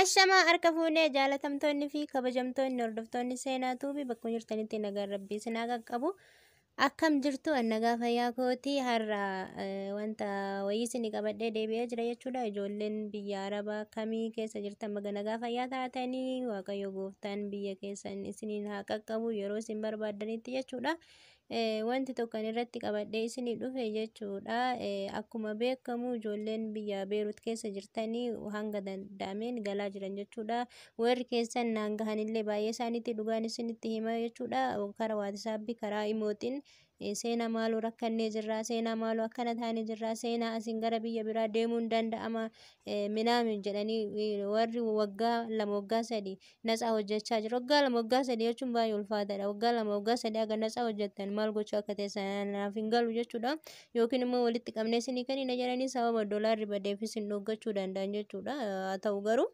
Ashamaa harka fuunee jaalatamtoonni fi kabajamtoonni hordoftoonni seenaa tuubii bakka jirtanitti nagaan rabbii isin haa qaqqabu. Akkam jirtu nagaa fayyaa kooti har'a wanta wayii isin qabadhee deebi'ee jira jechuudha. Ijoolleen biyya Arabaa kamii keessa jirtan baga nagaa fayyaa taatanii Waaqayyo gooftaan biyya keessan isiniin haa qaqqabu yeroo isin barbaaddanitti jechuudha. Wanti tokko irratti qabadhee isinii dhufe jechuudha. Akkuma beekamu ijoolleen biyya Beerut keessa jirtanii hanga danda'ameen galaa jiran jechuudha. Warri keessan naan gahanillee baay'ee isaaniitti dhugaan isinitti hima jechuudha. Karaa waatisaappi karaa imootiin seenaa maaloo rakkannee jirra, seenaa maaloo akkana taane jirra, seenaa asiin gara biyya biraa deemuun danda'ama minaamin jedhanii warri waggaa 2 waggaa 3 natsaa hojjechaa jiru. Waggaa 2 waggaa 3 jechuun baay'ee ulfaataadha. Waggaa 2 waggaa 3 aga natsaa hojjettan maal gochuu akka ta'e naaf hin galu jechuudha. Yookiin immoo walitti qabnee isinii kenniina jedhanii sababa doolaarri badeef isin dhoggachuu danda'an jechuudha. Haa ta'u garuu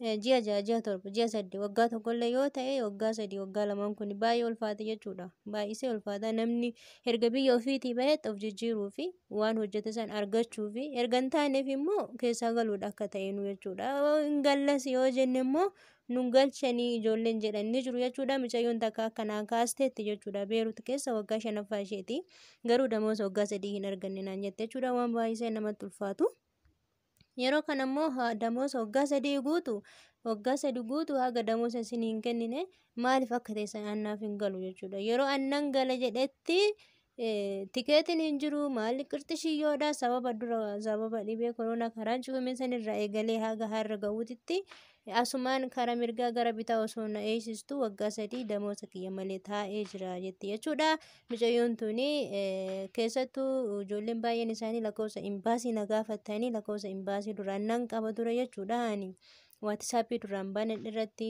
ji'a 6 ji'a 7 ji'a 8 waggaa tokkollee yoo ta'e waggaa 3 waggaa 2 kun baay'ee ulfaata jechuudha. Baay'isee ulfaata namni erga biyya ofiitii bahetti of jijjiiruu fi waan hojjete san argachuu fi erga hin taaneef immoo keessaa galuudha akka ta'e nu jechuudha. Hin gallas yoo jenne immoo nun galchanii ijoolleen jedhan ni jiru jechuudha. Mucayyoon takka akkanaa kaasteetti jechuudha. Beerut keessa waggaa 5ffaa isheeti. Garuu damoosa waggaa 3 hin arganne naan jette jechuudha. Waan baay'isee namatti ulfaatu. Yeroo kana immoo damoosa waggaa 3 guutu haga damoosa isin hin kennine maaliif akka ta'e annaaf hin galu jechuudha. Yeroo annan gala jedhetti tikeetiin hin jiru maalli qirxishiyyoodha sababa dhibee koronaa karaan cuume sanirraa eegalee haga har'a ga'uutitti asumaan karaa mirgaa gara bitaa osoo na eeysistu waggaa 3 damoosa kiyya malee taa'ee jira jetti jechuudha. Mucayyoon tuni keessattuu ijoolleen baay'een isaanii lakkoofsa imbaasii na gaafatanii lakkoofsa imbaasii duraan nan qaba ture jechuudha. Waatisaapii duraan banan irratti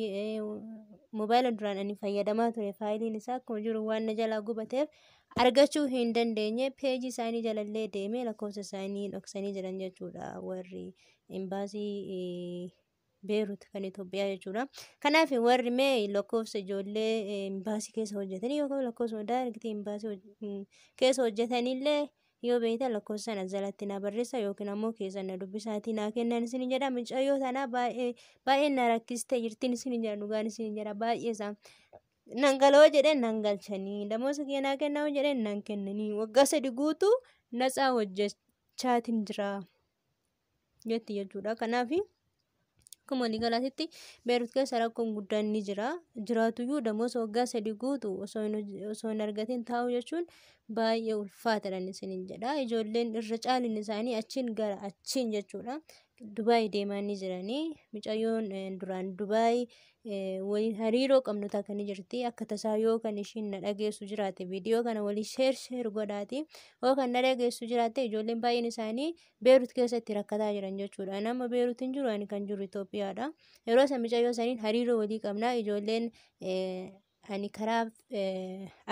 moobaayila duraan ani fayyadamaa ture faayiliin isaa akkuma jiru waan na jalaa gubateef argachuu hin dandeenye peejii isaanii jalallee deemee lakkoofsa isaanii dhoksanii jiran jechuudha warri imbaasii Beerut kan Itoophiyaa jechuudha. Kanaaf warri mee lakkoofsa ijoollee imbaasii keessa hojjetanii yookaan lakkoofsa daariktii imbaasii keessa hojjetanillee yoo beektan lakkoofsa sana jalatti na barreessa yookiin ammoo keessa na dubbisaatii naa kennan isin jedha. Mucayyoo tanaa baay'ee na rakkistee jirtiin isin jedha dhugaan isin jedha baay'ee isaa. Nan galoo jedheen nan galchanii damoosa kiyya naa kennaa jedheen nan kennanii waggaa 3 guutuu natsaa hojjechaatiin jira jetti jechuudha. Kanaaf akkuma waliigalaatti Beerut keessa rakkoon guddaan ni jira. Jiraatuyyuu damoosa waggaa 3 guutuu osoo hin argatin taa'u jechuun baay'ee ulfaataadhaan isiniin jedha. Ijoolleen irra caalin isaanii achiin gara achiin jechuudha. Dubaay deemaa ni jiranii. Mucayyoon duraan Dubaay waliin hariiroo qabnu takka ni jirti. Akka tasaa yoo kan ishiin na dhageessu jiraate viidiyoo kana walii sheer godhaati. Yoo kan na dhageessu jiraate ijoolleen baay'een isaanii Beerut keessatti rakkataa jiran jechuudha. Nama Beerut hin jiru ani kan jiru Itoophiyaadha. Yeroo san mucayyoo saniin hariiroo walii qabna. Ijoolleen ani karaa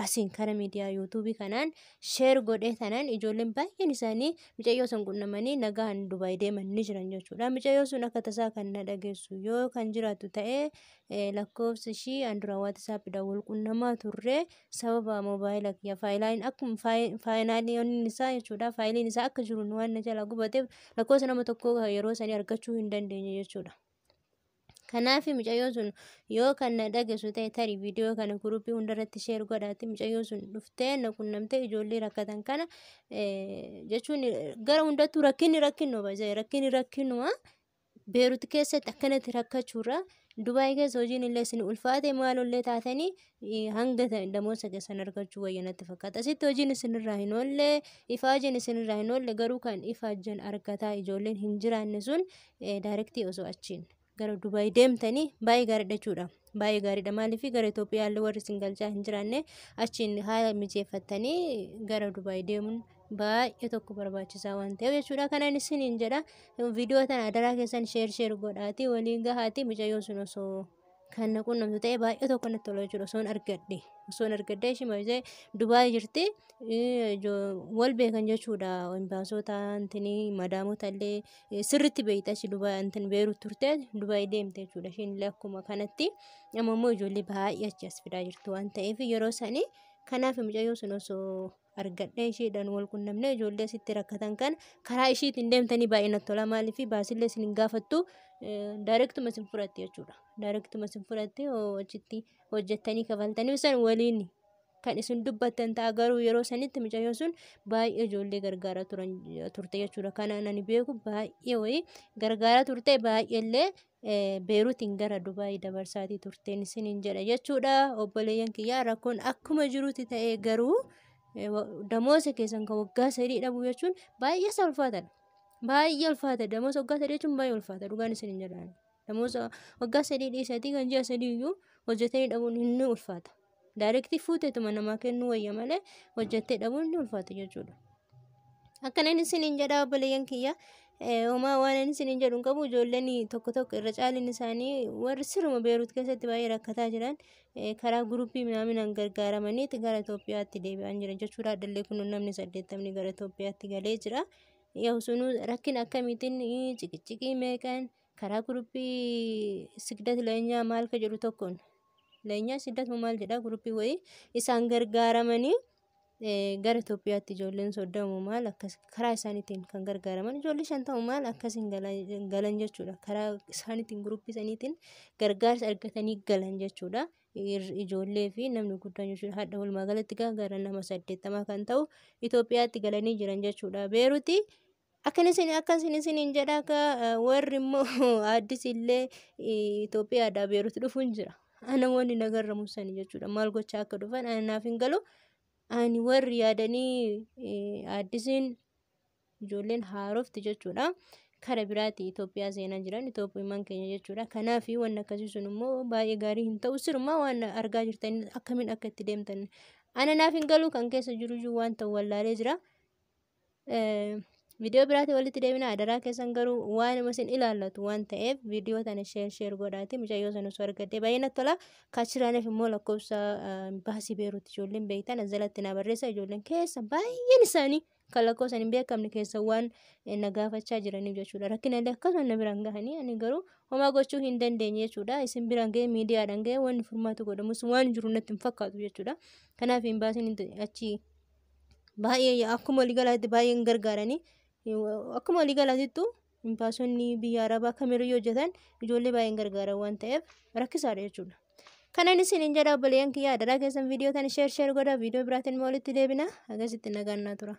asiin karaa miidiyaa yuutuubii kanaan sheer godhee tanaan ijoolleen baay'een isaanii mucayyoo san qunnamanii nagaan Dubaay deeman ni jiran jechuudha. Mucayyoo sun akka tasaa kan na dhageessu yoo kan jiraatu ta'ee lakkoofsi ishii andura waatisaappiidhaan wal qunnamaa turre sababa moobaayila kiyya faayilaan akkuma faayinaaliin isaa jechuudha. Faayiliin isaa akka jiru waan na jala gubateef lakkoofsa nama tokkoo yeroo sanii argachuu hin dandeenye jechuudha. Kanaaf mucayyoon sun yoo kan na dhageessu ta'e tarii viidiyoo kana guruupii hundarratti sheer godhaati. Mucayyoon sun dhuftee na qunnamtee ijoollee rakkatan kana jechuun gara hundattuu rakkinuma Beerut keessatti akkanatti rakkachuurra Dubaay keessa hojiin illee isin ulfaate maalollee taatanii hanga damoosa keessan argachuu wayya natti fakkaata. Asitti hojiin isinirraa hin oolle ifaajeen isinirraa hin oolle garuu kan ifaajeen argataa ijoolleen hin jiraanne sun daayirektii osoo achiin gara Dubaay deemtanii baay'ee gaariidha jechuudha. Baay'ee gaariidha maaliif gara Itoophiyaa illee warri isin galchaa hin jiraanne achiin haala mijeeffattanii gara Dubaay deemuun baay'ee tokko barbaachisaa waan ta'eef jechuudha. Kanaan isiniin jedha viidiyoo tana adaraa keessan sheer godhaati waliin gahaati mucayyoo sun osoo kan na qunnamtu ta'e baay'ee tokko natti tola jechuudha. Osoon argadde ishii maayisee Dubaay jirti wal beekan jechuudha. Imbaasota antini madaamota illee sirriitti beeyta ishii Dubaay antin Beerut turte Dubaay deemte jechuudha. Ishiin illee akkuma kanatti ammoo ijoollee baay'ee achi as fidaa jirtu waan ta'eef yeroo sanii kanaaf mucayyoo sun osoo argadhee isheedhaan wal qunnamne ijoollee sitti rakkatan kan karaa ishiitiin deemtanii baay'ee natti tola maaliif baasillee isin hin gaafattu Directuma isin fudhatte jechuudha. Directuma isin fudhatte achitti hojjettanii kafaltanii san waliin kan isin dubbattan ta'a. Garuu yeroo sanitti mucayyoon sun baay'ee ijoollee gargaaraa turte jechuudha. Kanaan ani beeku baay'ee wayii gargaaraa turte, baay'eellee Beeruutiin gara Dubaayii dabarsaatii turteen isiniin jedha jechuudha. Obboleeyyan kiyyaa rakkoon akkuma jirutti ta'ee garuu damoosa keessan kan waggaa 3 dhabuu jechuun baay'ee isa ulfaatadha. Baay'ee ulfaata. Damoosa waggaa 3 jechuun baay'ee ulfaata. Dhugaan isiniin jedhaan. Damoosa waggaa 3 dhiisatii kan ji'a 3 iyyuu hojjetanii dhabuun inni ulfaata. Daarektii fuuteetuma namaa kennuu wayya malee hojjettee dhabuun inni ulfaata jechuudha. Akkanan isiniin jedha obboleeyyan kiyyaa. Homaa waan isiniin jedhuun qabu ijoolleen tokko tokko irra caalin isaanii warri siruma Beeruut keessatti baay'ee rakkataa jiran karaa guruppii minaaminaan gargaaramaniiti gara Itoophiyaatti deebi'an jiran jechuudha. Addallee kun namni 80 gara Itoophiyaatti galee jira. Sunuu rakkin akkamiitiin ciqiciqii meeqan karaa guruppii sigdat leenyaa maal ka jedhu tokkoon leenyaa sigdat maal jedha guruppii wayii isaan gargaaramanii gara Itoophiyaatti ijoolleen soddamu maal akkas karaa isaaniitiin kan gargaaraman ijoollee 50 maal akkasiin galan jechuudha. Karaa isaaniitiin guruppii saniitiin gargaarsa argatanii galan jechuudha. Ijoollee fi namni guddaan jechuudha. Hadda walumaa galatti gara nama 80 kan ta'u Itoophiyaatti galanii jiran jechuudha. Beeruuti akkasiin isiniin jedha ka warri immoo addis illee Itoophiyaadhaa Beeruutti dhufuun jira. Namoonni nagarra musanii jechuudha. Maal gochaa akka dhufan anaaf hin galu. Ani warri yaadanii addisiin ijoolleen haarofti jechuudha. Kara biraatti Itoophiyaa seenaa jiran Itoophiyaa keenya jechuudha. Kanaaf waan akkasii sun immoo baay'ee gaarii hin ta'u. Siruma waan argaa jirtan akkamiin akka itti deemtan anaaf hin galu kan keessa jiru waan ta'u wallaalee jira. Viidiyoo biraatti walitti deebina adaraa keessan garuu waan isin ilaallatu waan ta'eef viidiyoo tana sheer godhaati mucayyoo sana osoo argattee baay'ee natti tola. Kaachiraaneef immoo lakkoofsa baasii Beeruutti ijoolleen beektan asjalatti na barreessa. Ijoolleen keessa baay'een isaanii kan lakkoofsan hin beekamne keessa waan na gaafachaa jiraniif jechuudha. Rakkinallee akkasuma na biraan gahanii ani garuu homaa gochuu hin dandeenye jechuudha. Isin biraan gahee miidiyaadhaan gahee wanni furmaatu godhamus waan jiru natti hin fakkaatu jechuudha. Kanaaf hin baasin achi baay'ee akkuma waliigalaatti baay'een gargaaranii akkuma waliigalaatittu imbaasonni biyya Arabaa kamiyyuu hojjetan ijoollee baay'een gargaaran waan ta'eef rakkisaadha jechuudha. Kanan isiniin jedha obboleeyyan kiyyaa adaraa keessan viidiyoo tana sheer godhaa. Viidiyoo biraatiin walitti deebina. Akkasitti nagaan naa tura.